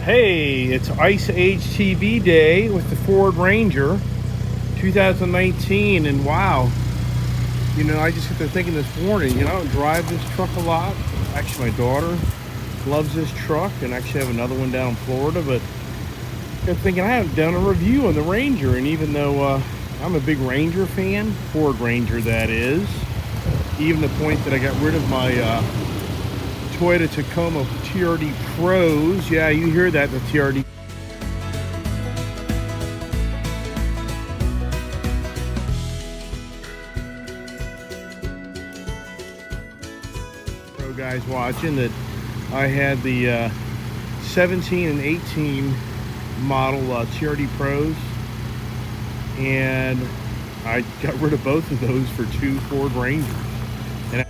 Hey, it's Ice Age TV Day with the Ford Ranger 2019, and wow, you know, I just got to thinking this morning, you know, I don't drive this truck a lot. Actually, my daughter loves this truck, and actually have another one down in Florida, but I'm thinking I haven't done a review on the Ranger, and even though I'm a big Ranger fan, Ford Ranger that is, even the point that I got rid of my Toyota Tacoma TRD Pros. Yeah, you hear that, the TRD. Pro guys watching that I had the 17 and 18 model TRD Pros, and I got rid of both of those for two Ford Rangers. And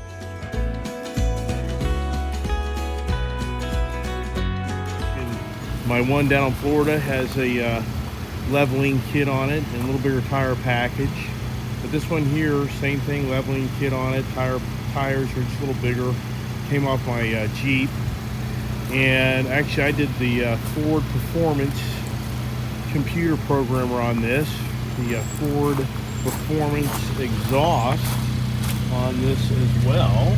my one down in Florida has a leveling kit on it and a little bigger tire package. But this one here, same thing, leveling kit on it. Tires are just a little bigger. Came off my Jeep. And actually I did the Ford Performance computer programmer on this. The Ford Performance exhaust on this as well.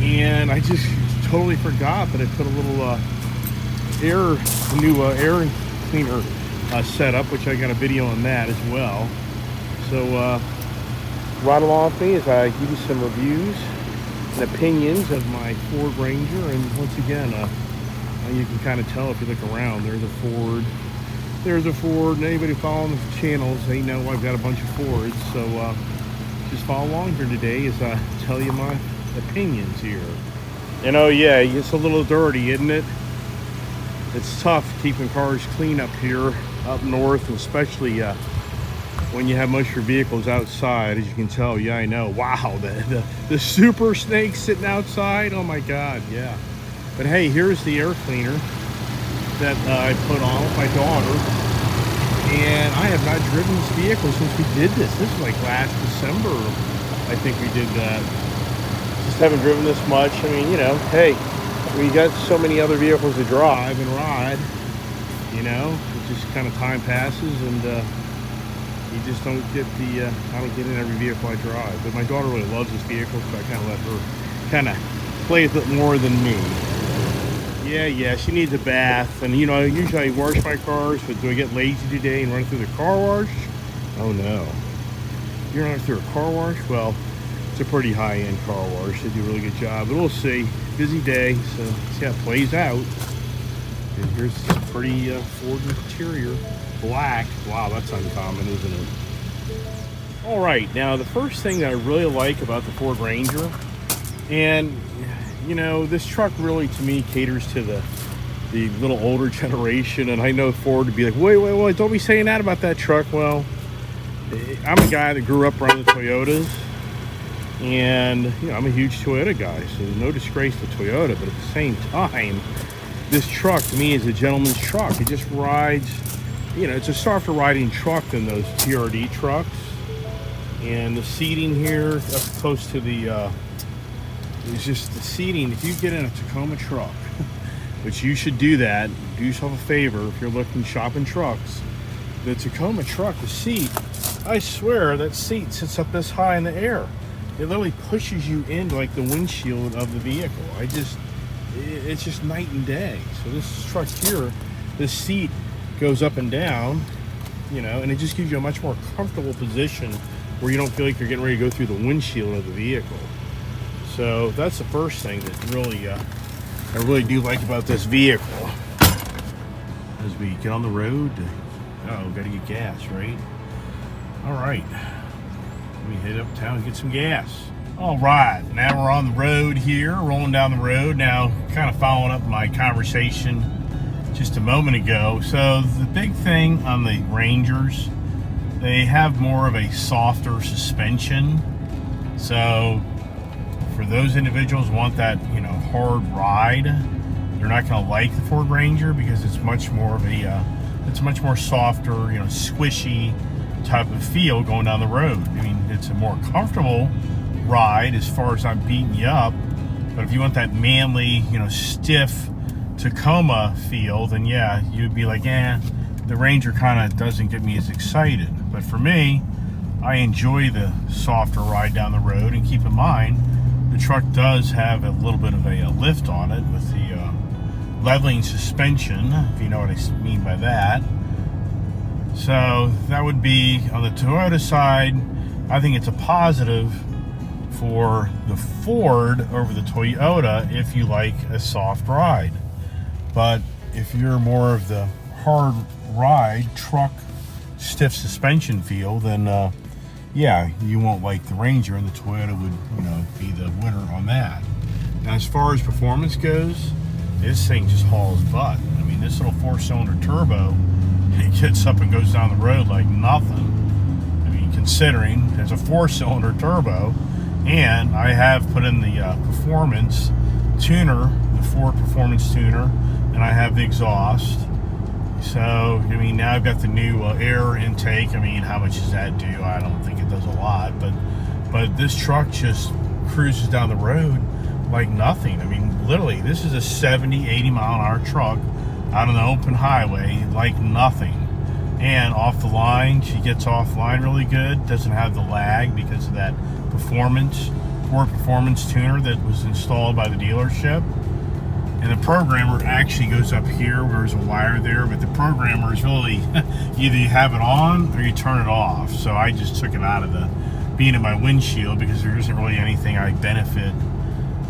And I just totally forgot that I put a little new air cleaner setup, which I got a video on that as well. So right along with me as I give you some reviews and opinions of my Ford Ranger. And once again, you can kind of tell if you look around, there's a Ford, and anybody following the channels, they know I've got a bunch of Fords. So just follow along here today as I tell you my opinions here. And oh yeah, it's a little dirty, isn't it? It's tough keeping cars clean up here, up north, especially when you have most of your vehicles outside. As you can tell, yeah, I know. Wow, the super snake sitting outside. Oh my God, yeah. But hey, here's the air cleaner that I put on with my daughter, and I have not driven this vehicle since we did this. This was like last December, I think we did that. Just haven't driven this much. I mean, you know, hey, we got so many other vehicles to drive and ride, you know, it just kind of time passes, and you just don't get I don't get in every vehicle I drive. But my daughter really loves this vehicle, so I kind of let her kind of play with it more than me. Yeah, she needs a bath, and you know, usually I wash my cars, but do I get lazy today and run through the car wash? Oh no. You're running through a car wash? Well, it's a pretty high-end car wash. They do a really good job, but we'll see. Busy day, so see how it plays out. And here's this pretty Ford interior, black. Wow, that's uncommon, isn't it? All right, now the first thing that I really like about the Ford Ranger, and you know, this truck really to me caters to the little older generation, and I know Ford would be like, wait, don't be saying that about that truck. Well, I'm a guy that grew up around the Toyotas. And you know, I'm a huge Toyota guy, so no disgrace to Toyota, but at the same time, this truck to me is a gentleman's truck. It just rides, you know, it's a softer riding truck than those TRD trucks. And the seating here up close to the it's just the seating. If you get in a Tacoma truck, which you should do that, do yourself a favor if you're looking shopping trucks, the Tacoma truck, the seat, I swear that seat sits up this high in the air. It literally pushes you into like the windshield of the vehicle. It's just night and day. So this truck here, this seat goes up and down, you know, and it just gives you a much more comfortable position where you don't feel like you're getting ready to go through the windshield of the vehicle. So that's the first thing that really, I really do like about this vehicle. As we get on the road, gotta get gas, right? All right. Let me head uptown and get some gas. All right, now we're on the road here, rolling down the road. Now, kind of following up my conversation just a moment ago. So the big thing on the Rangers, they have more of a softer suspension. So for those individuals who want that, you know, hard ride, they're not going to like the Ford Ranger because it's much more of a, it's much more softer, you know, squishy type of feel going down the road. I mean, it's a more comfortable ride as far as I'm beating you up, but if you want that manly, you know, stiff Tacoma feel, then yeah, you'd be like, the Ranger kind of doesn't get me as excited. But for me, I enjoy the softer ride down the road. And keep in mind, the truck does have a little bit of a lift on it with the leveling suspension, if you know what I mean by that. So that would be on the Toyota side. I think it's a positive for the Ford over the Toyota if you like a soft ride. But if you're more of the hard ride, truck, stiff suspension feel, then yeah, you won't like the Ranger, and the Toyota would, be the winner on that. Now, as far as performance goes, this thing just hauls butt. I mean, this little 4-cylinder turbo, it gets up and goes down the road like nothing. I mean, considering there's a 4-cylinder turbo, and I have put in the performance tuner, the Ford performance tuner, and I have the exhaust. So, I mean, now I've got the new air intake. I mean, how much does that do? I don't think it does a lot, but this truck just cruises down the road like nothing. I mean, literally, this is a 70, 80 mile an hour truck out on the open highway like nothing. And off the line, she gets offline really good. Doesn't have the lag because of that Ford performance tuner that was installed by the dealership. And the programmer actually goes up here where there's a wire there, but the programmer is really either you have it on or you turn it off. So I just took it out of the being in my windshield because there isn't really anything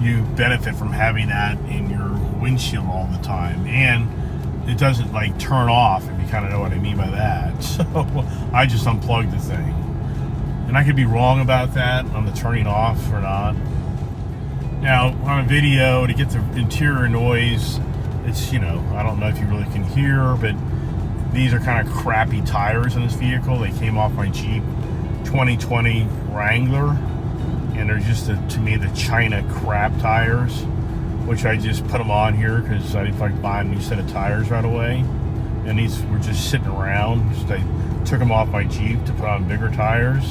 you benefit from having that in your windshield all the time. And it doesn't like turn off, if you kind of know what I mean by that. So I just unplugged the thing. And I could be wrong about that on the turning off or not. Now, on a video, to get the interior noise, it's, I don't know if you really can hear, but these are kind of crappy tires in this vehicle. They came off my Jeep 2020 Wrangler, and they're just, to me, the China crap tires, which I just put them on here because I didn't feel like buying a new set of tires right away. And these were just sitting around. So I took them off my Jeep to put on bigger tires.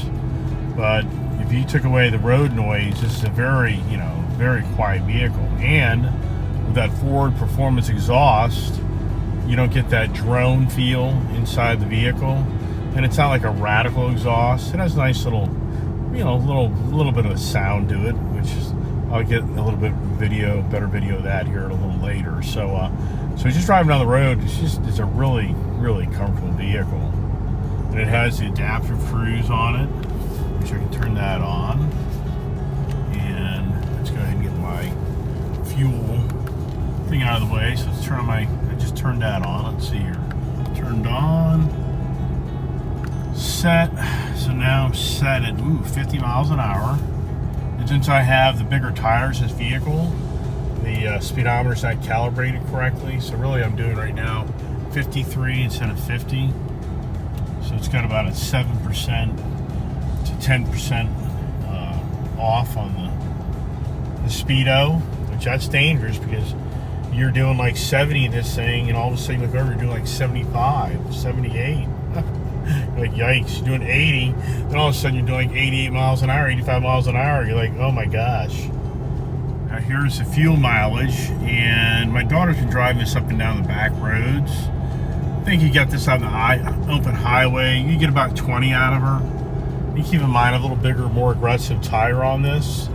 But if you took away the road noise, this is a very, very quiet vehicle. And with that Ford performance exhaust, you don't get that drone feel inside the vehicle. And it's not like a radical exhaust. It has a nice little, little bit of a sound to it, which is, I'll get a little bit better video of that here a little later. So just driving down the road, it's a really, really comfortable vehicle. And it has the adaptive cruise on it, which I can turn that on. And let's go ahead and get my fuel thing out of the way. So let's turn on I just turned that on. Let's see here. Turned on. Set. So now I'm set at 50 miles an hour. And since I have the bigger tires in this vehicle, the speedometer's not calibrated correctly. So really I'm doing right now 53 instead of 50. So it's got about a 7% to 10% off on the speedo, which that's dangerous because you're doing like 70 in this thing, and all of a sudden you look over, you're doing like 75, 78. Like, yikes, you're doing 80, then all of a sudden you're doing like 88 miles an hour, 85 miles an hour. You're like, oh my gosh. Now here's the fuel mileage, and my daughter's been driving this up and down the back roads. I think you got this on the open highway, you get about 20 out of her. You keep in mind a little bigger, more aggressive tire on this.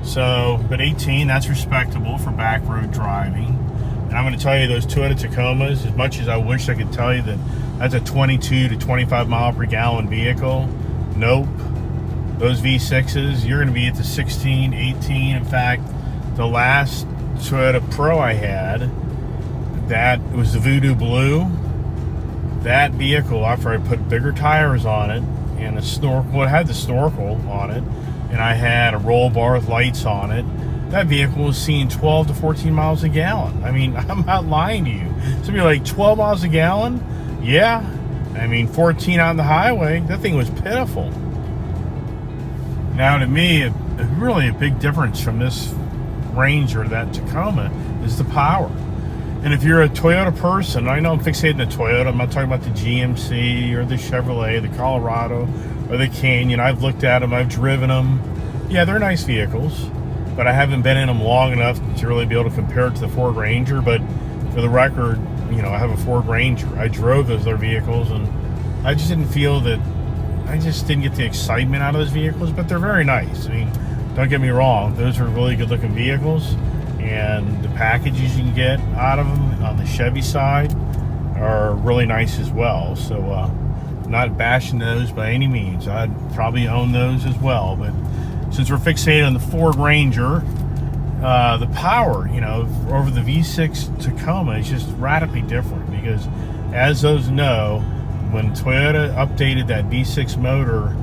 So, but 18, that's respectable for back road driving. And I'm going to tell you, those Toyota Tacomas, as much as I wish I could tell you that that's a 22 to 25 mile per gallon vehicle, nope. Those V6s, you're going to be at the 16, 18. In fact, the last Toyota Pro I had, that was the Voodoo Blue. That vehicle, after I put bigger tires on it, and a snorkel, well, it had the snorkel on it, and I had a roll bar with lights on it, that vehicle was seeing 12 to 14 miles a gallon. I mean, I'm not lying to you. Somebody like 12 miles a gallon? Yeah. I mean, 14 on the highway, that thing was pitiful. Now, to me, really a big difference from this Ranger, that Tacoma, is the power. And if you're a Toyota person, I know I'm fixating the Toyota, I'm not talking about the GMC or the Chevrolet, the Colorado, or the Canyon. I've looked at them, I've driven them. Yeah, they're nice vehicles, but I haven't been in them long enough to really be able to compare it to the Ford Ranger. But for the record, you know, I have a Ford Ranger. I drove those other vehicles, and I just didn't feel that, I just didn't get the excitement out of those vehicles, but they're very nice. I mean, don't get me wrong, those are really good looking vehicles, and the packages you can get out of them on the Chevy side are really nice as well. So not bashing those by any means. I'd probably own those as well, but since we're fixated on the Ford Ranger, the power, you know, over the V6 Tacoma is just radically different, because as those know, when Toyota updated that V6 motor,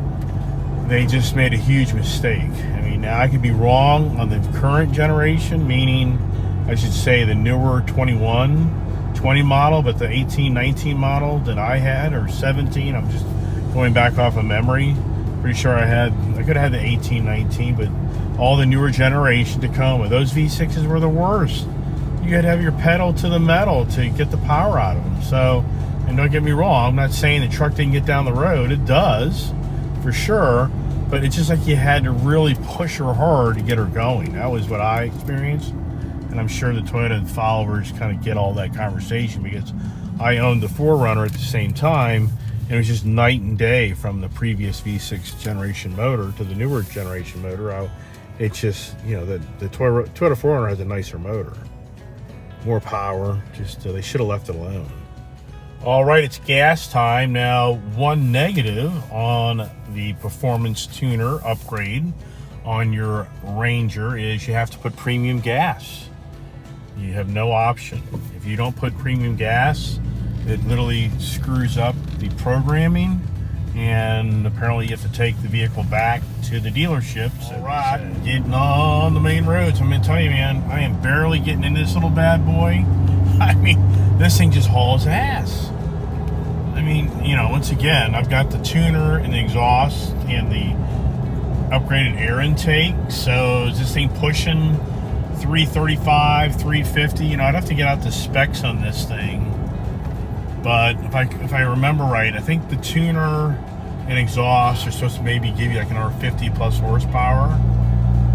they just made a huge mistake. I mean, now I could be wrong on the current generation, meaning I should say the newer 20 model, but the 18-19 model that I had, or 17, I'm just going back off of memory. Pretty sure I could have had the 18-19, but all the newer generation Tacoma, those V6s were the worst. You had to have your pedal to the metal to get the power out of them. So, and don't get me wrong, I'm not saying the truck didn't get down the road. It does, for sure. But it's just like you had to really push her hard to get her going. That was what I experienced. And I'm sure the Toyota followers kind of get all that conversation, because I owned the 4Runner at the same time. And it was just night and day from the previous V6 generation motor to the newer generation motor. It's just, you know, the Toyota 4Runner has a nicer motor. More power. Just they should have left it alone. All right, it's gas time. Now, one negative on the performance tuner upgrade on your Ranger is you have to put premium gas. You have no option. If you don't put premium gas, it literally screws up the programming, and apparently you have to take the vehicle back to the dealerships. All right, getting on the main roads. I'm going to tell you, man, I am barely getting into this little bad boy. I mean, this thing just hauls ass. I mean, you know, once again, I've got the tuner and the exhaust and the upgraded air intake. So is this thing pushing 335, 350? You know, I'd have to get out the specs on this thing. But if I remember right, I think the tuner and exhaust are supposed to maybe give you like another 50 plus horsepower.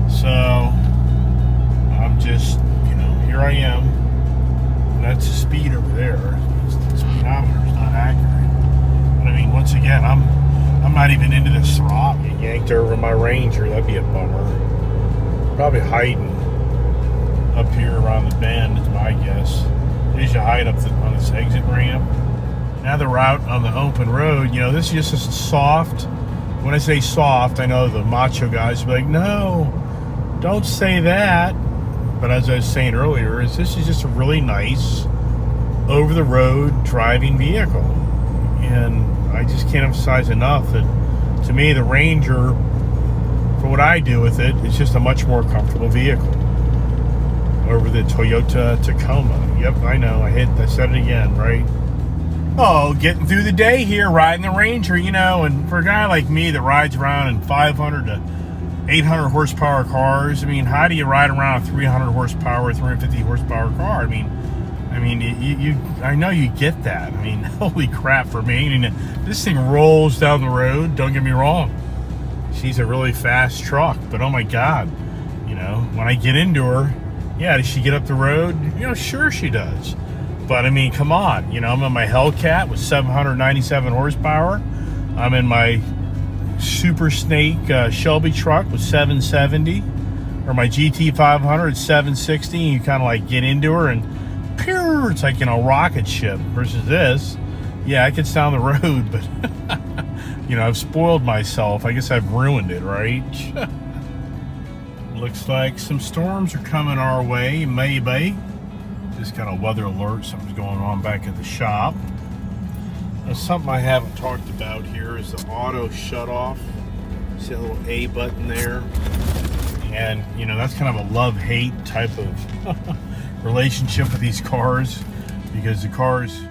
So I'm just, you know, here I am. And that's the speed over there. The speedometer is not accurate. But I mean, once again, I'm not even into this throttle. Get yanked over my Ranger, that'd be a bummer. Probably hiding up here around the bend is my guess. They should hide up on this exit ramp. Now that we're out on the open road, you know, this is just a soft. When I say soft, I know the macho guys will be like, no, don't say that. But as I was saying earlier, this is just a really nice over-the-road driving vehicle. And I just can't emphasize enough that, to me, the Ranger, for what I do with it, it's just a much more comfortable vehicle over the Toyota Tacoma. Yep, I know, I said it again, right? Oh, getting through the day here, riding the Ranger, you know, and for a guy like me that rides around in 500 to 800 horsepower cars, I mean, how do you ride around a 300 horsepower, 350 horsepower car? I mean, I know you get that. I mean, holy crap for me. I mean, this thing rolls down the road, don't get me wrong. She's a really fast truck, but oh my God, you know, when I get into her, yeah, does she get up the road? You know, sure she does. But I mean, come on, you know, I'm in my Hellcat with 797 horsepower. I'm in my Super Snake Shelby truck with 770, or my GT 500 760. And you kind of like get into her and pew, it's like, you know, rocket ship. Versus this, yeah, I could stay on the road, but you know, I've spoiled myself. I guess I've ruined it, right? Looks like some storms are coming our way, maybe. Just got a weather alert, something's going on back at the shop. Now, something I haven't talked about here is the auto shut off. See a little A button there? And, you know, that's kind of a love-hate type of relationship with these cars, because the cars